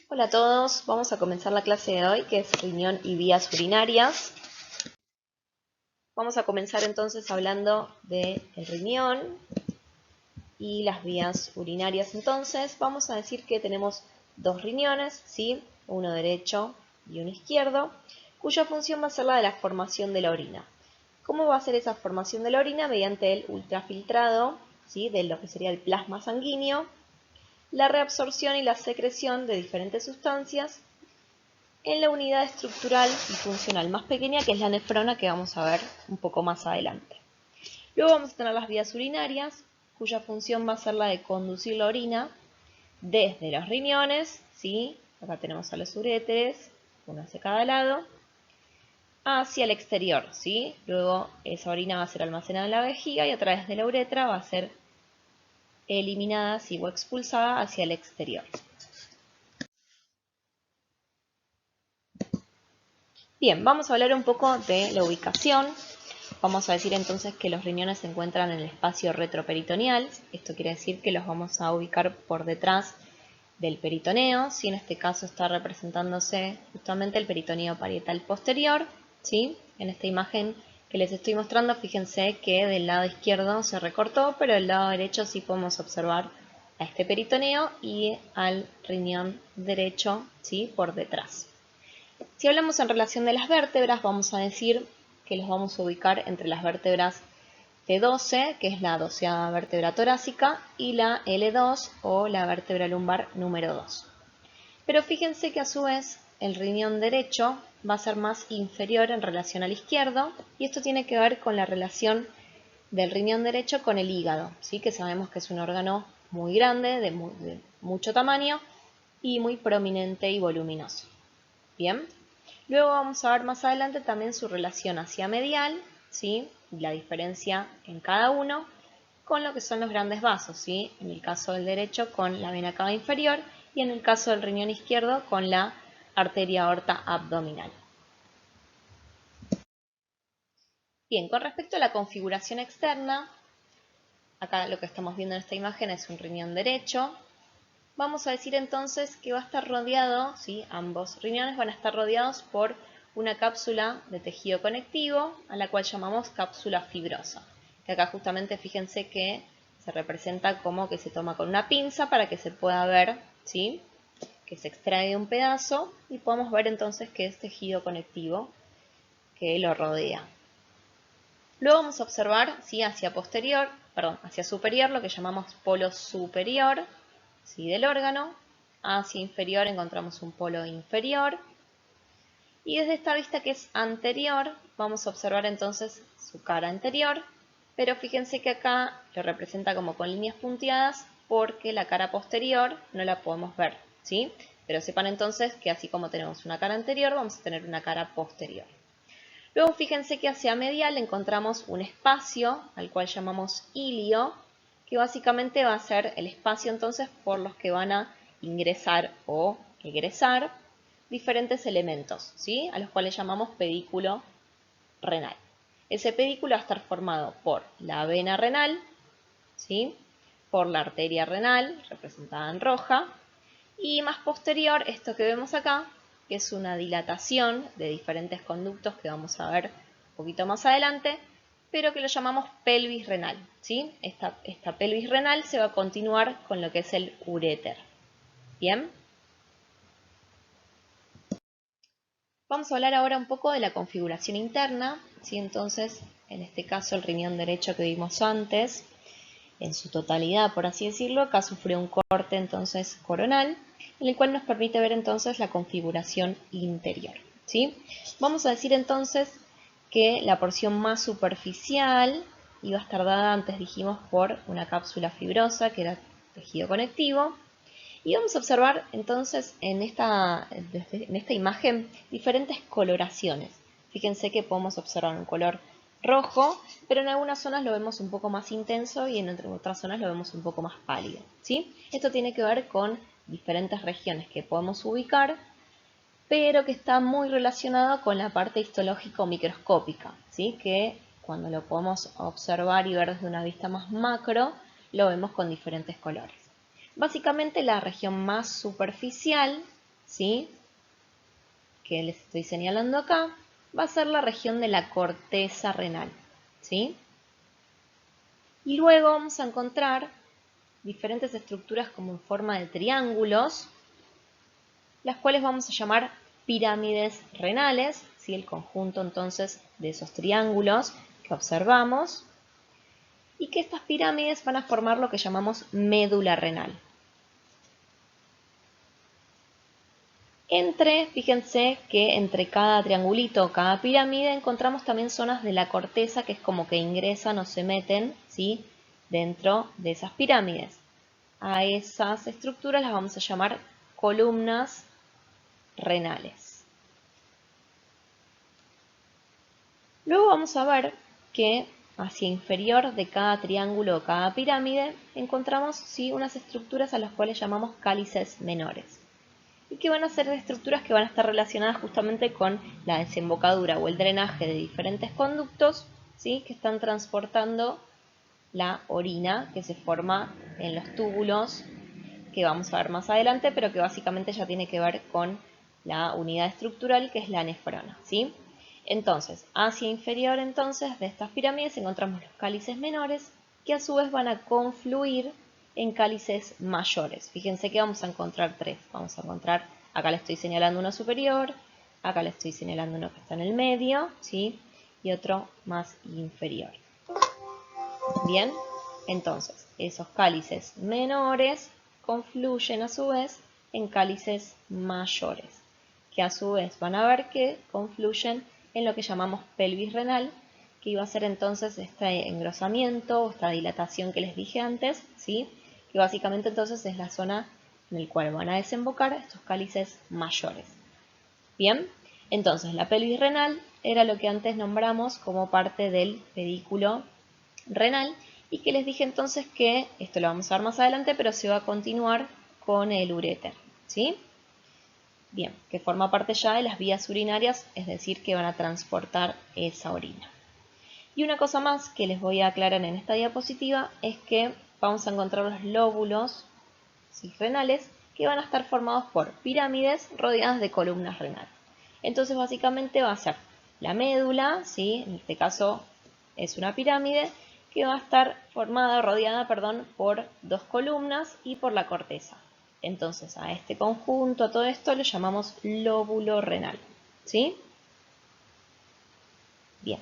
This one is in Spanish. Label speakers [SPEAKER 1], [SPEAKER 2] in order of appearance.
[SPEAKER 1] Hola a todos, vamos a comenzar la clase de hoy que es riñón y vías urinarias. Vamos a comenzar entonces hablando del riñón y las vías urinarias. Entonces vamos a decir que tenemos dos riñones, ¿sí? Uno derecho y uno izquierdo, cuya función va a ser la de la formación de la orina. ¿Cómo va a ser esa formación de la orina? Mediante el ultrafiltrado, ¿sí? De lo que sería el plasma sanguíneo, la reabsorción y la secreción de diferentes sustancias en la unidad estructural y funcional más pequeña, que es la nefrona, que vamos a ver un poco más adelante. Luego vamos a tener las vías urinarias, cuya función va a ser la de conducir la orina desde los riñones, ¿sí? Acá tenemos a los uréteres, uno hacia cada lado, hacia el exterior, ¿sí? Luego esa orina va a ser almacenada en la vejiga y a través de la uretra va a ser eliminada, ¿sí? O expulsada hacia el exterior. Bien, vamos a hablar un poco de la ubicación. Vamos a decir entonces que los riñones se encuentran en el espacio retroperitoneal. Esto quiere decir que los vamos a ubicar por detrás del peritoneo. ¿Sí? En este caso está representándose justamente el peritoneo parietal posterior. ¿Sí? En esta imagen que les estoy mostrando, fíjense que del lado izquierdo se recortó, pero del lado derecho sí podemos observar a este peritoneo y al riñón derecho, ¿sí? Por detrás. Si hablamos en relación de las vértebras, vamos a decir que los vamos a ubicar entre las vértebras T12, que es la 12ª vértebra torácica, y la L2 o la vértebra lumbar número 2. Pero fíjense que a su vez el riñón derecho va a ser más inferior en relación al izquierdo, y esto tiene que ver con la relación del riñón derecho con el hígado, ¿sí? Que sabemos que es un órgano muy grande, de mucho tamaño y muy prominente y voluminoso. Bien, luego vamos a ver más adelante también su relación hacia medial, ¿sí? La diferencia en cada uno con lo que son los grandes vasos, ¿sí? En el caso del derecho con la vena cava inferior y en el caso del riñón izquierdo con la arteria aorta abdominal. Bien, con respecto a la configuración externa, acá lo que estamos viendo en esta imagen es un riñón derecho. Vamos a decir entonces que va a estar rodeado, ¿sí? Ambos riñones van a estar rodeados por una cápsula de tejido conectivo, a la cual llamamos cápsula fibrosa. Que acá justamente fíjense que se representa como que se toma con una pinza para que se pueda ver, ¿sí? Que se extrae un pedazo y podemos ver entonces que es tejido conectivo que lo rodea. Luego vamos a observar, ¿sí? Hacia superior, lo que llamamos polo superior, ¿sí? Del órgano. Hacia inferior encontramos un polo inferior. Y desde esta vista que es anterior, vamos a observar entonces su cara anterior. Pero fíjense que acá lo representa como con líneas punteadas porque la cara posterior no la podemos ver, ¿sí? Pero sepan entonces que así como tenemos una cara anterior, vamos a tener una cara posterior. Luego fíjense que hacia medial encontramos un espacio al cual llamamos ilio, que básicamente va a ser el espacio entonces por los que van a ingresar o egresar diferentes elementos, ¿sí? A los cuales llamamos pedículo renal. Ese pedículo va a estar formado por la vena renal, ¿sí? Por la arteria renal, representada en roja, y más posterior, esto que vemos acá, que es una dilatación de diferentes conductos que vamos a ver un poquito más adelante, pero que lo llamamos pelvis renal, ¿sí? Esta pelvis renal se va a continuar con lo que es el uréter. ¿Bien? Vamos a hablar ahora un poco de la configuración interna, ¿sí? Entonces, en este caso el riñón derecho que vimos antes, en su totalidad, por así decirlo, acá sufrió un corte entonces coronal, en el cual nos permite ver entonces la configuración interior, ¿sí? Vamos a decir entonces que la porción más superficial iba a estar dada, antes dijimos, por una cápsula fibrosa, que era tejido conectivo, y vamos a observar entonces en esta imagen diferentes coloraciones. Fíjense que podemos observar un color rojo, pero en algunas zonas lo vemos un poco más intenso y en otras zonas lo vemos un poco más pálido, ¿sí? Esto tiene que ver con diferentes regiones que podemos ubicar, pero que está muy relacionado con la parte histológica microscópica, ¿sí? Que cuando lo podemos observar y ver desde una vista más macro, lo vemos con diferentes colores. Básicamente la región más superficial, ¿sí?, que les estoy señalando acá, va a ser la región de la corteza renal, ¿sí? Y luego vamos a encontrar diferentes estructuras como en forma de triángulos, las cuales vamos a llamar pirámides renales, ¿sí?, el conjunto entonces de esos triángulos que observamos, y que estas pirámides van a formar lo que llamamos médula renal. Fíjense que entre cada triangulito, cada pirámide, encontramos también zonas de la corteza que es como que ingresan o se meten, ¿sí?, dentro de esas pirámides. A esas estructuras las vamos a llamar columnas renales. Luego vamos a ver que hacia inferior de cada triángulo o cada pirámide encontramos, ¿sí?, unas estructuras a las cuales llamamos cálices menores, y que van a ser estructuras que van a estar relacionadas justamente con la desembocadura o el drenaje de diferentes conductos, ¿sí?, que están transportando la orina que se forma en los túbulos, que vamos a ver más adelante, pero que básicamente ya tiene que ver con la unidad estructural que es la nefrona, ¿sí? Entonces, hacia inferior entonces de estas pirámides encontramos los cálices menores, que a su vez van a confluir en cálices mayores. Fíjense que vamos a encontrar tres. Vamos a encontrar, acá le estoy señalando uno superior, acá le estoy señalando uno que está en el medio, ¿sí?, y otro más inferior. Bien, entonces, esos cálices menores confluyen a su vez en cálices mayores, que a su vez van a ver que confluyen en lo que llamamos pelvis renal, que iba a ser entonces este engrosamiento o esta dilatación que les dije antes, ¿sí?, que básicamente entonces es la zona en la cual van a desembocar estos cálices mayores. Bien, entonces la pelvis renal era lo que antes nombramos como parte del pedículo renal, y que les dije entonces que, esto lo vamos a ver más adelante, pero se va a continuar con el uréter, ¿sí? Bien, que forma parte ya de las vías urinarias, es decir, que van a transportar esa orina. Y una cosa más que les voy a aclarar en esta diapositiva es que vamos a encontrar los lóbulos, ¿sí?, renales, que van a estar formados por pirámides rodeadas de columnas renales. Entonces básicamente va a ser la médula, ¿sí?, en este caso es una pirámide, que va a estar rodeada por dos columnas y por la corteza. Entonces a este conjunto, a todo esto, le llamamos lóbulo renal, ¿sí? Bien.